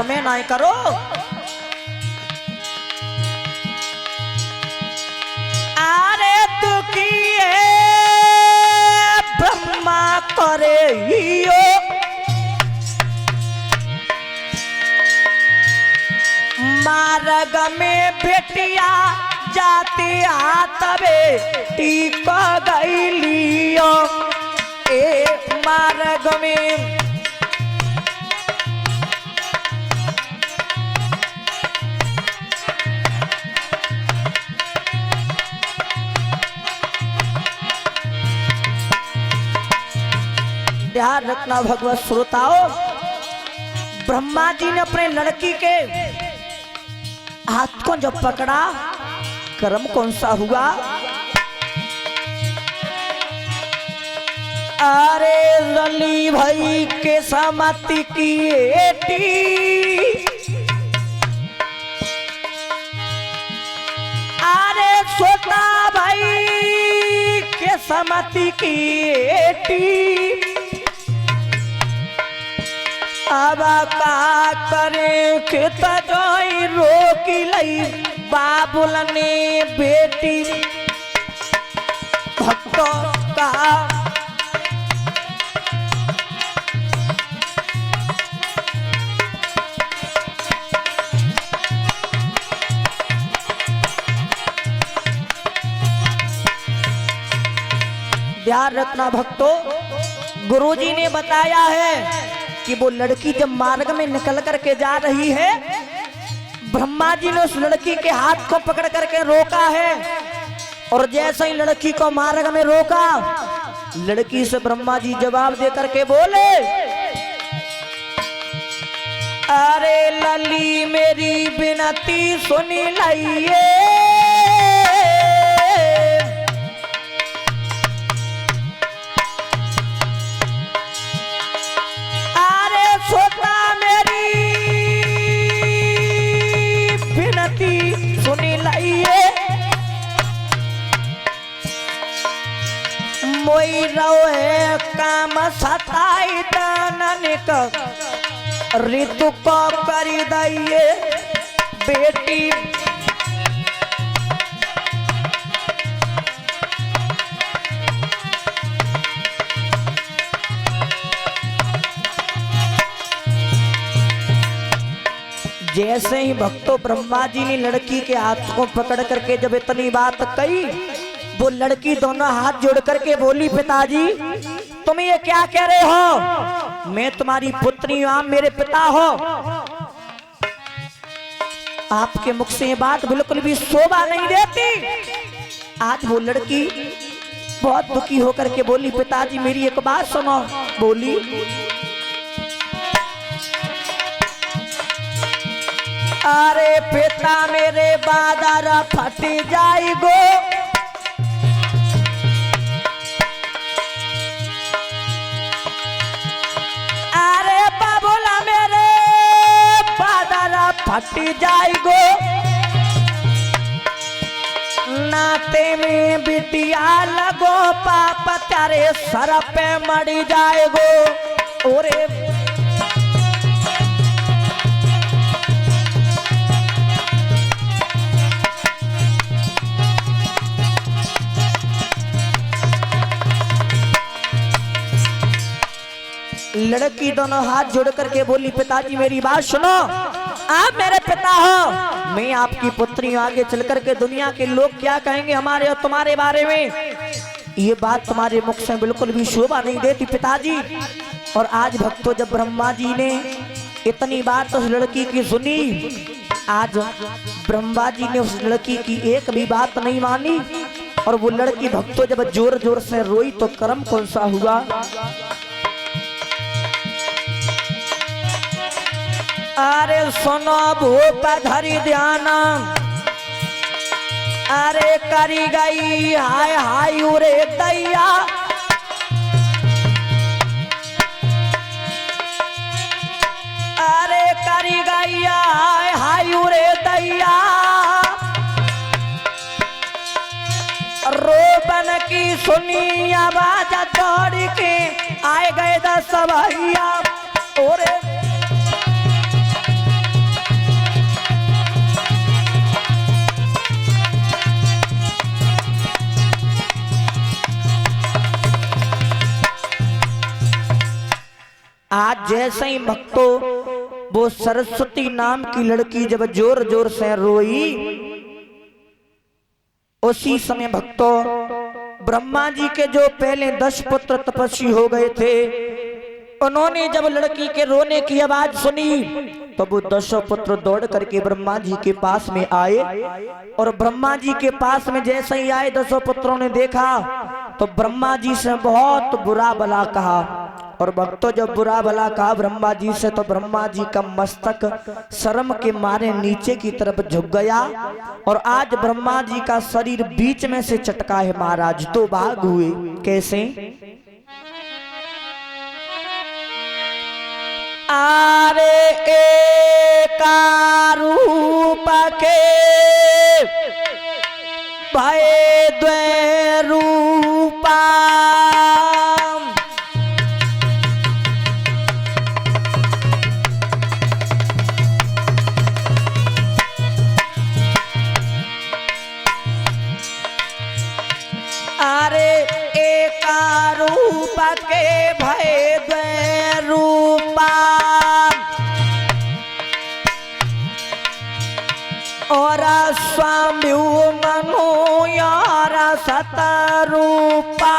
समय ना करो। अरे दुखिए ब्रह्मा करे हियो, मार्ग में भेटिया जाते हाथवे टीक गईलियो। ए मार्ग में ध्यान रखना भगवत श्रोताओ, ब्रह्मा जी ने अपने लड़की के हाथ को जब पकड़ा, कर्म कौन सा हुआ? अरे रली भाई के समति की एटी, अरे छोटा भाई के समति की एटी। अब का करे खेत जोई रोकी लई बाबुल ने बेटी भक्तों का। ध्यान रखना भक्तों, गुरुजी ने बताया है कि वो लड़की जब मार्ग में निकल करके जा रही है, ब्रह्मा जी ने उस लड़की के हाथ को पकड़ करके रोका है। और जैसे ही लड़की को मार्ग में रोका, लड़की से ब्रह्मा जी जवाब दे करके बोले, अरे लली मेरी विनती सुनी लाइए, मोई रहे काम सताई दाननिक ऋतु को करी दइए बेटी। जैसे ही भक्तों ब्रह्मा जी ने लड़की के हाथ को पकड़ करके जब इतनी बात कही, वो लड़की दोनों हाथ जोड़ करके बोली, पिताजी तुम ये क्या कह रहे हो? मैं तुम्हारी पुत्री हूं, आप मेरे पिता हो। आपके मुख से ये बात बिल्कुल भी शोभा नहीं देती। आज वो लड़की बहुत दुखी होकर के बोली, पिताजी मेरी एक बात सुनो। बोली, अरे पिता मेरे बादर फट जाएगो, फट जाएगो, नाते में बिटिया लगो पाप तारे सर पे मर जाएगो। ओरे लड़की दोनों हाथ जोड़ करके बोली, पिताजी मेरी बात सुनो, आप मेरे पिता हो, मैं आपकी पुत्री हूं। आगे चल करके दुनिया के लोग क्या कहेंगे हमारे और तुम्हारे बारे में, ये बात तुम्हारे मुख से बिल्कुल भी शोभा नहीं देती पिताजी। और आज भक्तों जब ब्रह्मा जी ने इतनी बात उस लड़की की सुनी, आज ब्रह्मा जी ने उस लड़की की एक भी बात नहीं मानी। और वो लड़की भक्तों जब जोर जोर से रोई तो कर्म कौन सा हुआ? अरे सुनो भूप धरी ध्यान, अरे करी गई हाय हाय उरे दैया, अरे करी गई हाय हाय उरे दैया, रोबन की सुनी आवाज दौड़ के आए गए 10 भैया। ओरे जैसे ही भक्तों वो सरस्वती नाम की लड़की जब जोर जोर से रोई, उसी समय भक्तों ब्रह्मा जी के जो पहले 10 पुत्र तपस्वी हो गए थे, उन्होंने जब लड़की के रोने की आवाज सुनी तो वो 10 पुत्र दौड़ करके ब्रह्मा जी के पास में आए। और ब्रह्मा जी के पास में जैसे ही आए 10 पुत्रों ने देखा तो ब्रह्मा जी से बहुत बुरा भला कहा। और भक्तों जब बुरा भला कहा ब्रह्मा जी से तो ब्रह्मा जी का मस्तक शर्म के मारे नीचे की तरफ झुक गया और आज ब्रह्मा जी का शरीर बीच में से चटका है महाराज। 2 भाग हुए। कैसे? आरे एका रूप के भय द्वै रूपा, अरे एका रूप के भय द्वै रूपा, और स्वामी मनु यार सतरूपा।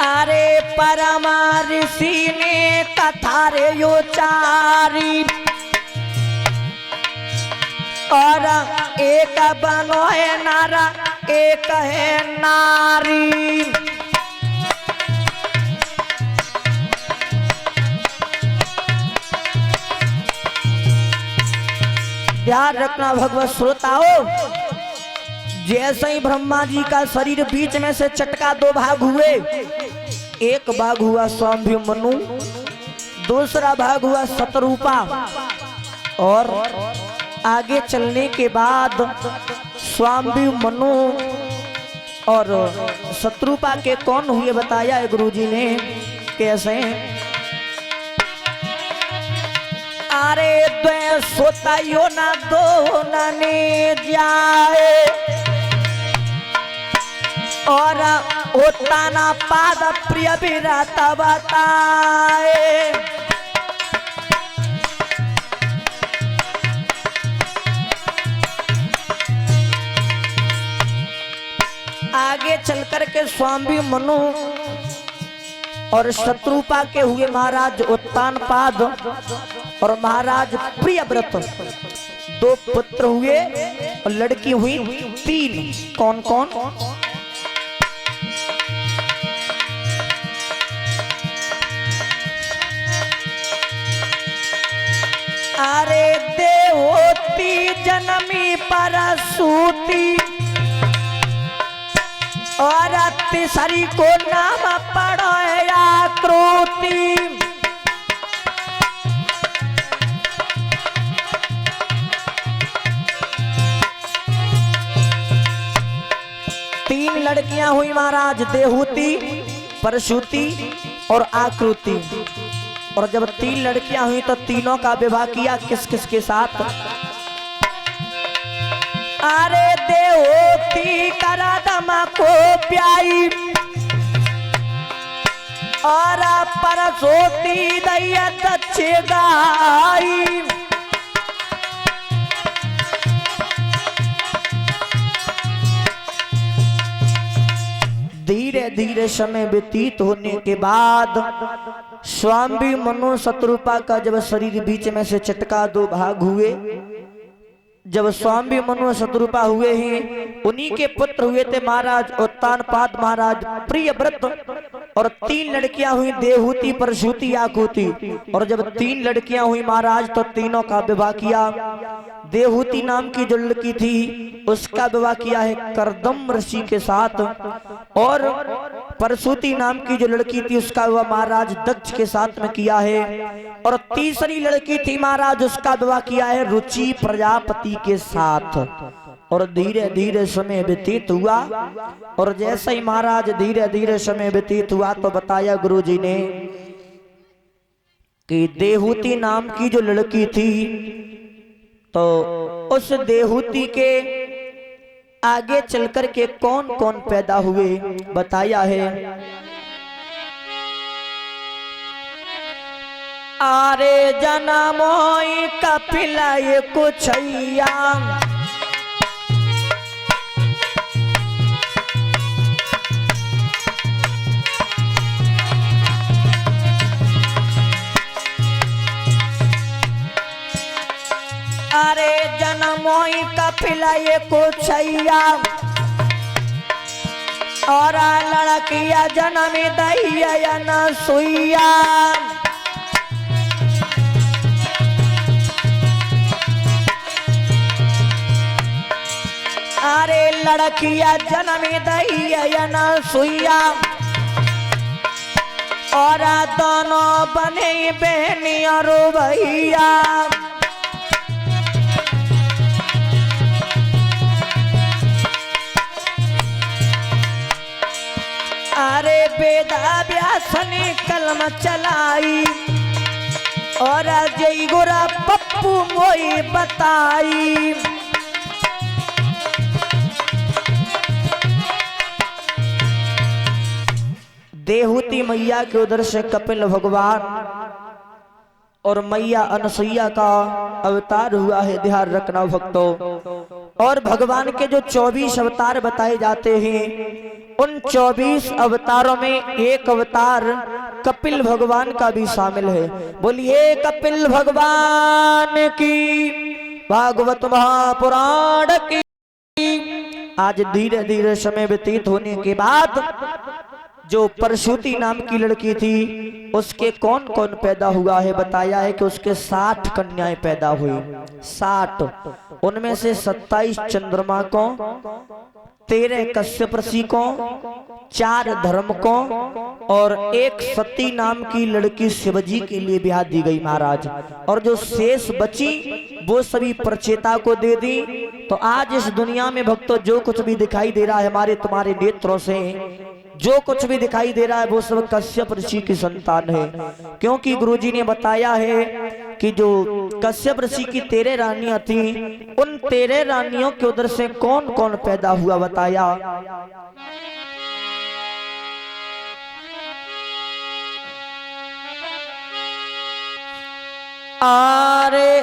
अरे परमा ऋषि ने कथा रे उचारी, और एक बनो है नारा एक है नारी। ध्यान रखना भगवत श्रोताओ, जैसे ही ब्रह्मा जी का शरीर बीच में से चटका 2 भाग हुए, एक भाग हुआ स्वामी मनु, दूसरा भाग हुआ सतरूपा। और आगे चलने के बाद स्वामी मनु और शत्रुपा के कौन हुए बताया है गुरुजी ने। कैसे? अरे द्वै सोतायो ना दो नने जाए, और होता ना पाद प्रिय विरता बताए। आगे चल करके स्वामी मनु और शत्रुपा के हुए महाराज उत्तान पाद और महाराज प्रियव्रत। 2 पुत्र हुए और लड़की हुई 3। कौन कौन? अरे देवती जनमी परसूती, और तीसरी को नाम पड़ो आकृति। तीन लड़कियां हुई महाराज, देहूति, परसूति और आकृति। और जब 3 लड़कियां हुई तो तीनों का विवाह किया किस किस के साथ? अरे देवती करदमा को प्याई, और परसोती दैया दक्ष गाई। धीरे धीरे समय व्यतीत होने के बाद स्वामी मनु शत्रुपा का जब शरीर बीच में से चटका 2 भाग हुए, जब स्वामी मनु शत्रुपा हुए हैं, उन्हीं के पुत्र हुए थे महाराज उत्तानपाद, महाराज प्रियव्रत, और 3 लड़कियां हुई देहूति, परसूति, आकृति। और जब 3 लड़कियां हुई महाराज तो तीनों का विवाह किया। देहूति नाम की जो लड़की थी उसका विवाह किया है करदम ऋषि के साथ, और परसूति नाम की जो लड़की थी उसका विवाह महाराज दक्ष के साथ में किया है। और तीसरी लड़की थी महाराज उसका विवाह किया है रुचि प्रजापति के साथ। और धीरे धीरे समय व्यतीत हुआ, और जैसे ही महाराज धीरे धीरे समय व्यतीत हुआ तो बताया गुरुजी ने कि देहूति नाम की जो लड़की थी तो उस देहूती के आगे चलकर के कौन कौन पैदा हुए बताया है। आरे जनमोई कपिलाए कुछैया, अरे जनमोई कपिलाए कुछैया, और लड़किया जनम दैया न सुइया। अरे लड़किया जनम दैया न सुइया, और दोनों बने बहनिया रो भैया। अरे वेदा व्यास ने कलम चलाई, और जय गोरा पप्पू मोई बताई। देहूती मैया के उधर से कपिल भगवान और मैया अनसुईया का अवतार हुआ है, ध्यान रखना भक्तों। और भगवान के जो 24 अवतार बताए जाते हैं, उन 24 अवतारों में एक अवतार कपिल भगवान का भी शामिल है। बोलिए कपिल भगवान की, भागवत महापुराण की। आज धीरे धीरे समय व्यतीत होने के बाद जो परशुति नाम की लड़की थी, उसके कौन कौन पैदा हुआ है बताया है कि उसके 60 कन्याएं पैदा हुई। 60, उनमें से 27 चंद्रमा को, 13 कश्यप ऋषि को, 4 धर्म को, और एक सती नाम की लड़की शिवजी के लिए ब्याह दी गई महाराज। और जो शेष बची वो सभी प्रचेता को दे दी। तो आज इस दुनिया में भक्तों जो कुछ भी दिखाई दे रहा है हमारे तुम्हारे नेत्रों से, जो कुछ भी दिखाई दे रहा है वो सब कश्यप ऋषि की संतान है। क्योंकि गुरुजी ने बताया है कि जो कश्यप ऋषि की 13 रानियां थी, उन 13 रानियों के उधर से कौन कौन पैदा हुआ बताया। आरे